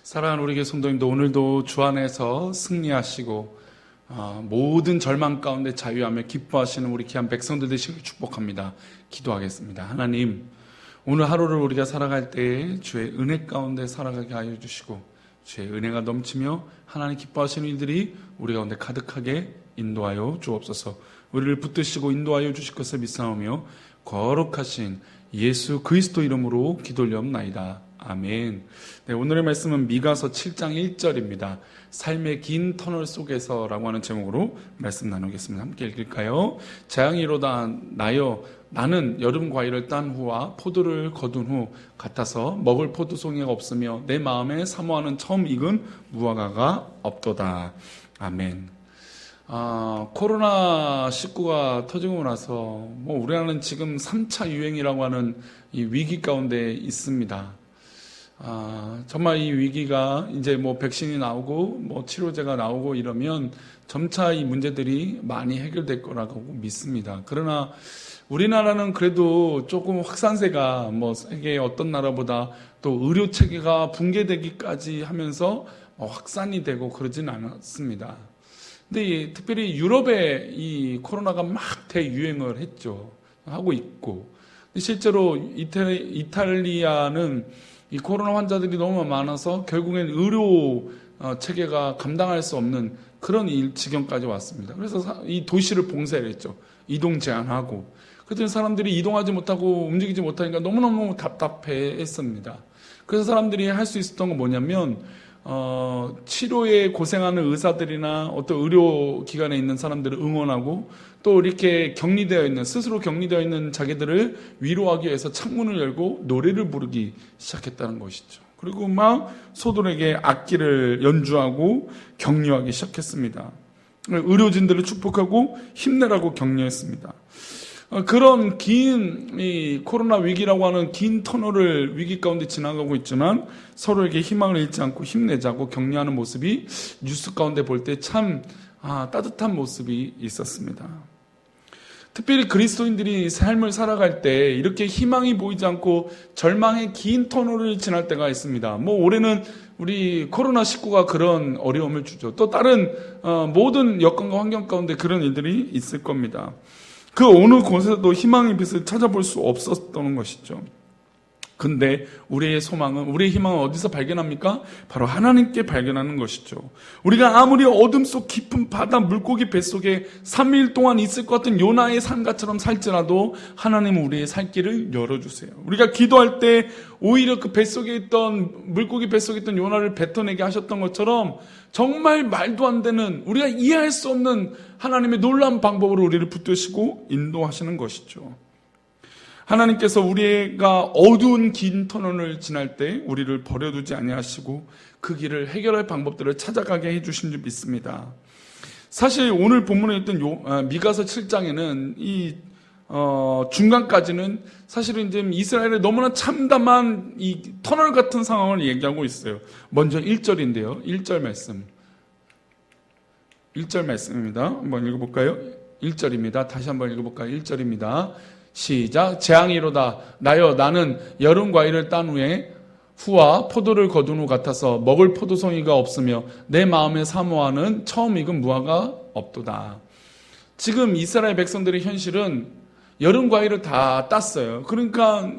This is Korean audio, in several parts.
사랑하는 우리 교회 성도님도 오늘도 주 안에서 승리하시고 모든 절망 가운데 자유하며 기뻐하시는 우리 귀한 백성들 되시길 축복합니다. 기도하겠습니다. 하나님, 오늘 하루를 우리가 살아갈 때에 주의 은혜 가운데 살아가게 하여 주시고 주의 은혜가 넘치며 하나님 기뻐하시는 일들이 우리 가운데 가득하게 인도하여 주옵소서. 우리를 붙드시고 인도하여 주실 것을 믿사오며 거룩하신 예수 그리스도 이름으로 기도 올리옵나이다. 아멘. 네, 오늘의 말씀은 미가서 7장 1절입니다. 삶의 긴 터널 속에서라고 하는 제목으로 말씀 나누겠습니다. 함께 읽을까요? 재앙이로다 나여 나는 여름 과일을 딴 후와 포도를 거둔 후 같아서 먹을 포도송이가 없으며 내 마음에 사모하는 처음 익은 무화과가 없도다. 아멘. 코로나19가 터지고 나서 우리나라는 지금 3차 유행이라고 하는 이 위기 가운데 있습니다. 정말 이 위기가 이제 백신이 나오고 치료제가 나오고 이러면 점차 이 문제들이 많이 해결될 거라고 믿습니다. 그러나 우리나라는 그래도 조금 확산세가 세계의 어떤 나라보다 또 의료 체계가 붕괴되기까지 하면서 확산이 되고 그러진 않았습니다. 근데 특별히 유럽에 이 코로나가 막 대유행을 하고 있고, 실제로 이탈리아는 이 코로나 환자들이 너무 많아서 결국엔 의료 체계가 감당할 수 없는 그런 지경까지 왔습니다. 그래서 이 도시를 봉쇄를 했죠. 이동 제한하고. 그랬더니 사람들이 이동하지 못하고 움직이지 못하니까 너무너무 답답해했습니다. 그래서 사람들이 할 수 있었던 건 뭐냐면 치료에 고생하는 의사들이나 어떤 의료기관에 있는 사람들을 응원하고 또 이렇게 스스로 격리되어 있는 자기들을 위로하기 위해서 창문을 열고 노래를 부르기 시작했다는 것이죠. 그리고 막 소들에게 악기를 연주하고 격려하기 시작했습니다. 의료진들을 축복하고 힘내라고 격려했습니다. 그런 이 코로나 위기라고 하는 긴 터널을 위기 가운데 지나가고 있지만 서로에게 희망을 잃지 않고 힘내자고 격려하는 모습이 뉴스 가운데 볼 때 참 따뜻한 모습이 있었습니다. 특별히 그리스도인들이 삶을 살아갈 때 이렇게 희망이 보이지 않고 절망의 긴 터널을 지날 때가 있습니다. 올해는 우리 코로나19가 그런 어려움을 주죠. 또 다른 모든 여건과 환경 가운데 그런 일들이 있을 겁니다. 그 어느 곳에서도 희망의 빛을 찾아볼 수 없었던 것이죠. 근데 우리의 희망은 어디서 발견합니까? 바로 하나님께 발견하는 것이죠. 우리가 아무리 어둠 속 깊은 바다 물고기 뱃속에 3일 동안 있을 것 같은 요나의 산가처럼 살지라도 하나님은 우리의 살 길을 열어주세요. 우리가 기도할 때 오히려 그 물고기 뱃속에 있던 요나를 뱉어내게 하셨던 것처럼 정말 말도 안 되는, 우리가 이해할 수 없는 하나님의 놀라운 방법으로 우리를 붙드시고 인도하시는 것이죠. 하나님께서 우리가 어두운 긴 터널을 지날 때 우리를 버려두지 아니하시고 그 길을 해결할 방법들을 찾아가게 해주신 줄 믿습니다. 사실 오늘 본문에 있던 미가서 7장에는 이 중간까지는 사실은 이제 이스라엘의 너무나 참담한 이 터널 같은 상황을 얘기하고 있어요. 먼저 1절인데요. 1절 말씀입니다. 한번 읽어볼까요? 1절입니다. 다시 한번 읽어볼까요? 1절입니다. 시작. 재앙이로다 나여 나는 여름 과일을 딴 후와 포도를 거둔 후 같아서 먹을 포도송이가 없으며 내 마음에 사모하는 처음 익은 무화과가 없도다. 지금 이스라엘 백성들의 현실은 여름 과일을 다 땄어요. 그러니까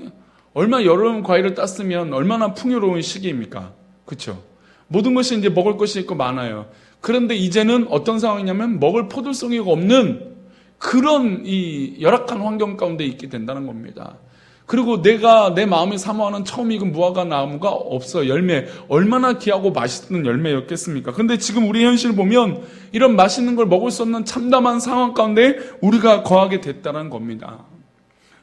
여름 과일을 땄으면 얼마나 풍요로운 시기입니까? 그렇죠? 모든 것이 이제 먹을 것이 있고 많아요. 그런데 이제는 어떤 상황이냐면 먹을 포도송이가 없는 그런 이 열악한 환경 가운데 있게 된다는 겁니다. 그리고 내가 내 마음에 사모하는 처음 익은 무화과 나무가 없어. 열매, 얼마나 귀하고 맛있는 열매였겠습니까? 근데 지금 우리 현실을 보면 이런 맛있는 걸 먹을 수 없는 참담한 상황 가운데 우리가 거하게 됐다는 겁니다.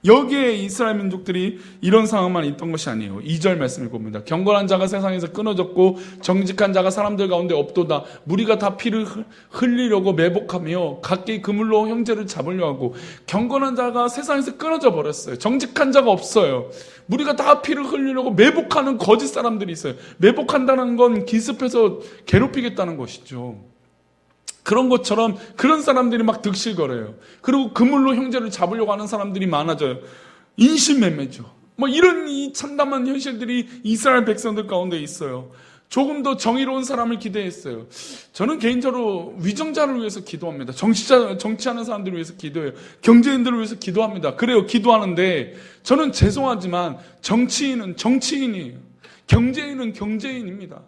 여기에 이스라엘 민족들이 이런 상황만 있던 것이 아니에요. 2절 말씀을 봅니다. 경건한 자가 세상에서 끊어졌고 정직한 자가 사람들 가운데 없도다. 무리가 다 피를 흘리려고 매복하며 각기 그물로 형제를 잡으려 하고. 경건한 자가 세상에서 끊어져 버렸어요. 정직한 자가 없어요. 무리가 다 피를 흘리려고 매복하는 거짓 사람들이 있어요. 매복한다는 건 기습해서 괴롭히겠다는 것이죠. 그런 것처럼 그런 사람들이 막 득실거려요. 그리고 그물로 형제를 잡으려고 하는 사람들이 많아져요. 인신매매죠. 이런 이 참담한 현실들이 이스라엘 백성들 가운데 있어요. 조금 더 정의로운 사람을 기대했어요. 저는 개인적으로 위정자를 위해서 기도합니다. 정치하는 사람들을 위해서 기도해요. 경제인들을 위해서 기도합니다. 그래요, 기도하는데 저는 죄송하지만 정치인은 정치인이에요. 경제인은 경제인입니다.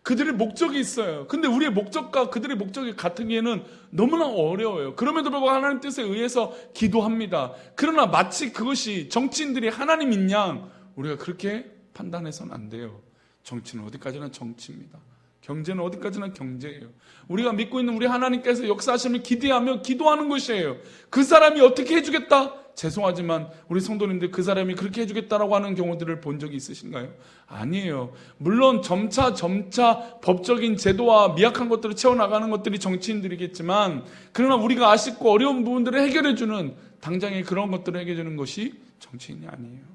그들의 목적이 있어요. 근데 우리의 목적과 그들의 목적이 같으기에는 너무나 어려워요. 그럼에도 불구하고 하나님 뜻에 의해서 기도합니다. 그러나 마치 그것이 정치인들이 하나님인 양 우리가 그렇게 판단해서는 안 돼요. 정치는 어디까지나 정치입니다. 경제는 어디까지나 경제예요. 우리가 믿고 있는 우리 하나님께서 역사하심을 기대하며 기도하는 것이에요. 그 사람이 어떻게 해주겠다? 죄송하지만 우리 성도님들 그 사람이 그렇게 해주겠다라고 하는 경우들을 본 적이 있으신가요? 아니에요. 물론 점차 법적인 제도와 미약한 것들을 채워나가는 것들이 정치인들이겠지만, 그러나 우리가 아쉽고 어려운 부분들을 해결해주는, 당장의 그런 것들을 해결해주는 것이 정치인이 아니에요.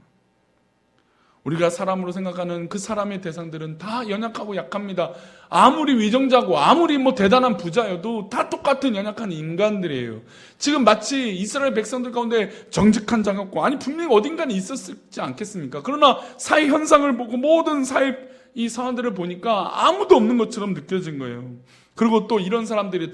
우리가 사람으로 생각하는 그 사람의 대상들은 다 연약하고 약합니다. 아무리 위정자고 아무리 대단한 부자여도 다 똑같은 연약한 인간들이에요. 지금 마치 이스라엘 백성들 가운데 정직한 자가 없고, 아니 분명히 어딘가는 있었지 않겠습니까? 그러나 사회 현상을 보고 모든 사회 이 상황들을 보니까 아무도 없는 것처럼 느껴진 거예요. 그리고 또 이런 사람들이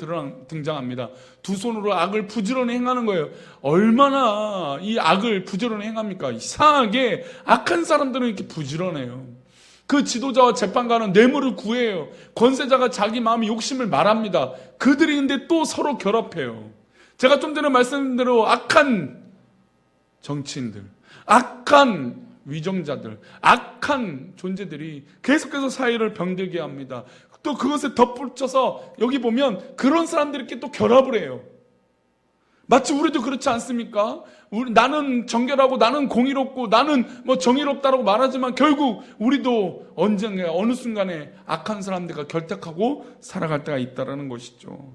등장합니다. 두 손으로 악을 부지런히 행하는 거예요. 얼마나 이 악을 부지런히 행합니까? 이상하게 악한 사람들은 이렇게 부지런해요. 그 지도자와 재판관은 뇌물을 구해요. 권세자가 자기 마음의 욕심을 말합니다. 그들이 근데 또 서로 결합해요. 제가 좀 전에 말씀드린 대로 악한 정치인들, 악한 위정자들, 악한 존재들이 계속해서 사회를 병들게 합니다. 또 그것에 덧붙여서 여기 보면 그런 사람들끼리 또 결합을 해요. 마치 우리도 그렇지 않습니까? 나는 정결하고 나는 공의롭고 나는 정의롭다라고 말하지만 결국 우리도 언젠가 어느 순간에 악한 사람들과 결탁하고 살아갈 때가 있다는 것이죠.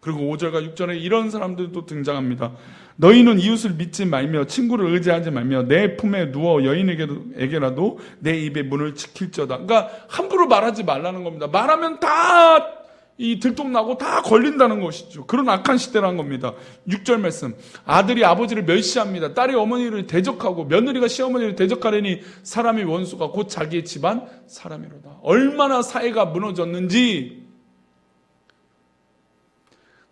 그리고 5절과 6절에 이런 사람들도 등장합니다. 너희는 이웃을 믿지 말며 친구를 의지하지 말며 내 품에 누워 여인에게라도 내 입의 문을 지킬지어다. 그러니까 함부로 말하지 말라는 겁니다. 말하면 다 들통나고 다 걸린다는 것이죠. 그런 악한 시대라는 겁니다. 6절 말씀. 아들이 아버지를 멸시합니다. 딸이 어머니를 대적하고 며느리가 시어머니를 대적하려니 사람의 원수가 곧 자기의 집안 사람이로다. 얼마나 사회가 무너졌는지,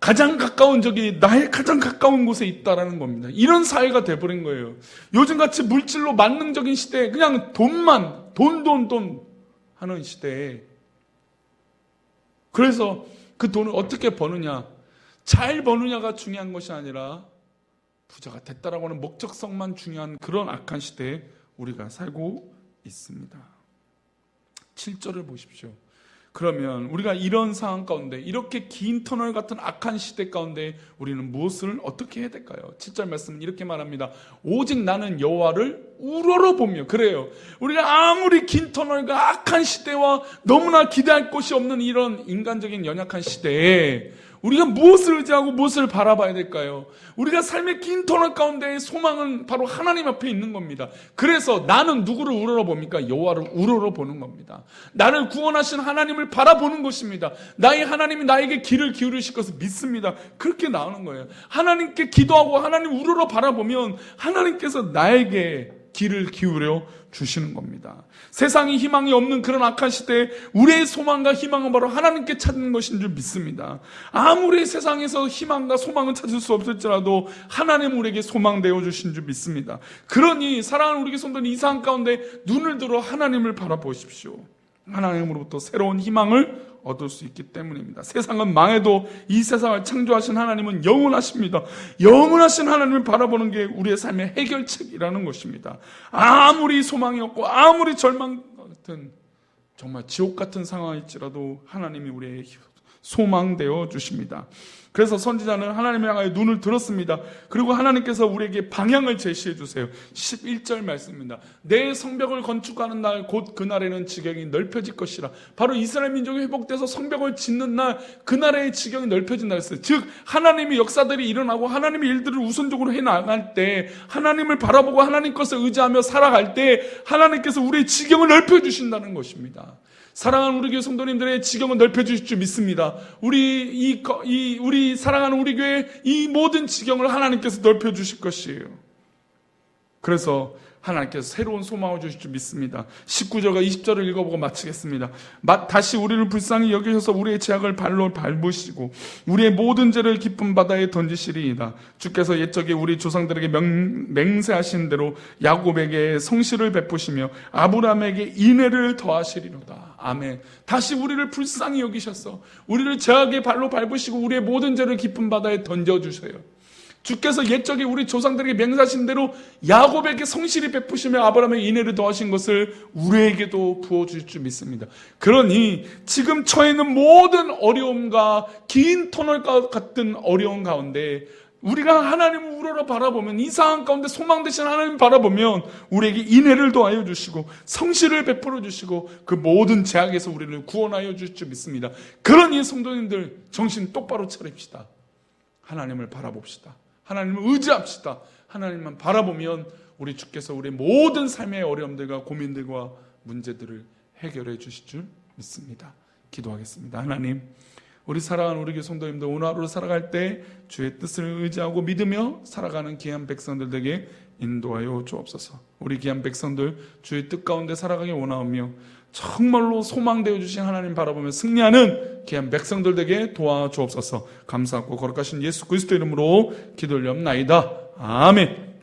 가장 가까운 적이 나의 가장 가까운 곳에 있다라는 겁니다. 이런 사회가 돼버린 거예요. 요즘같이 물질로 만능적인 시대에 그냥 돈 하는 시대에, 그래서 그 돈을 어떻게 버느냐, 잘 버느냐가 중요한 것이 아니라 부자가 됐다라고 하는 목적성만 중요한 그런 악한 시대에 우리가 살고 있습니다. 7절을 보십시오. 그러면 우리가 이런 상황 가운데, 이렇게 긴 터널 같은 악한 시대 가운데 우리는 무엇을 어떻게 해야 될까요? 7절 말씀은 이렇게 말합니다. 오직 나는 여호와를 우러러보며. 그래요. 우리가 아무리 긴 터널과 악한 시대와 너무나 기대할 곳이 없는 이런 인간적인 연약한 시대에 우리가 무엇을 의지하고 무엇을 바라봐야 될까요? 우리가 삶의 긴 터널 가운데의 소망은 바로 하나님 앞에 있는 겁니다. 그래서 나는 누구를 우러러봅니까? 여호와를 우러러보는 겁니다. 나를 구원하신 하나님을 바라보는 것입니다. 나의 하나님이 나에게 귀를 기울이실 것을 믿습니다. 그렇게 나오는 거예요. 하나님께 기도하고 하나님 우러러 바라보면 하나님께서 나에게 귀를 기울여 주시는 겁니다. 세상에 희망이 없는 그런 악한 시대에 우리의 소망과 희망은 바로 하나님께 찾는 것인 줄 믿습니다. 아무리 세상에서 희망과 소망은 찾을 수 없을지라도 하나님 우리에게 소망 되어 주신 줄 믿습니다. 그러니 사랑하는 우리 성도님, 이 상황 가운데 눈을 들어 하나님을 바라보십시오. 하나님으로부터 새로운 희망을 얻을 수 있기 때문입니다. 세상은 망해도 이 세상을 창조하신 하나님은 영원하십니다. 영원하신 하나님을 바라보는 게 우리의 삶의 해결책이라는 것입니다. 아무리 소망이 없고 아무리 절망 같은 정말 지옥 같은 상황일지라도 하나님이 우리의 소망되어 주십니다. 그래서 선지자는 하나님을 향하여 눈을 들었습니다. 그리고 하나님께서 우리에게 방향을 제시해 주세요. 11절 말씀입니다. 내 성벽을 건축하는 날 곧 그날에는 지경이 넓혀질 것이라. 바로 이스라엘 민족이 회복돼서 성벽을 짓는 날, 그날의 지경이 넓혀진다 했어요. 즉 하나님의 역사들이 일어나고 하나님의 일들을 우선적으로 해나갈 때, 하나님을 바라보고 하나님 것을 의지하며 살아갈 때 하나님께서 우리의 지경을 넓혀주신다는 것입니다. 사랑하는 우리 교회 성도님들의 지경을 넓혀주실 줄 믿습니다. 우리 사랑하는 우리 교회 이 모든 지경을 하나님께서 넓혀주실 것이에요. 그래서 하나님께서 새로운 소망을 주실 줄 믿습니다. 19절과 20절을 읽어보고 마치겠습니다. 다시 우리를 불쌍히 여기셔서 우리의 죄악을 발로 밟으시고 우리의 모든 죄를 깊은 바다에 던지시리이다. 주께서 옛적에 우리 조상들에게 맹세하신 대로 야곱에게 성실을 베푸시며 아브라함에게 인애를 더하시리로다. 아멘. 다시 우리를 불쌍히 여기셔서 우리를 죄악의 발로 밟으시고 우리의 모든 죄를 깊은 바다에 던져주세요. 주께서 옛적에 우리 조상들에게 맹세하신 대로 야곱에게 성실히 베푸시며 아브라함의 인애를 더하신 것을 우리에게도 부어주실 줄 믿습니다. 그러니 지금 처해 있는 모든 어려움과 긴 터널 같은 어려움 가운데 우리가 하나님을 우러러 바라보면, 이 상황 가운데 소망 되신 하나님을 바라보면 우리에게 인애를 더하여 주시고 성실을 베풀어 주시고 그 모든 죄악에서 우리를 구원하여 주실 줄 믿습니다. 그러니 성도님들 정신 똑바로 차립시다. 하나님을 바라봅시다. 하나님을 의지합시다. 하나님만 바라보면 우리 주께서 우리의 모든 삶의 어려움들과 고민들과 문제들을 해결해 주실 줄 믿습니다. 기도하겠습니다. 하나님, 우리 사랑하는 우리 교회 성도님들 오늘 하루 살아갈 때 주의 뜻을 의지하고 믿으며 살아가는 귀한 백성들에게 인도하여 주옵소서. 우리 귀한 백성들 주의 뜻 가운데 살아가기 원하오며 정말로 소망되어 주신 하나님 바라보며 승리하는 귀한 백성들에게 도와주옵소서. 감사하고 거룩하신 예수 그리스도 이름으로 기도 올리옵나이다. 아멘.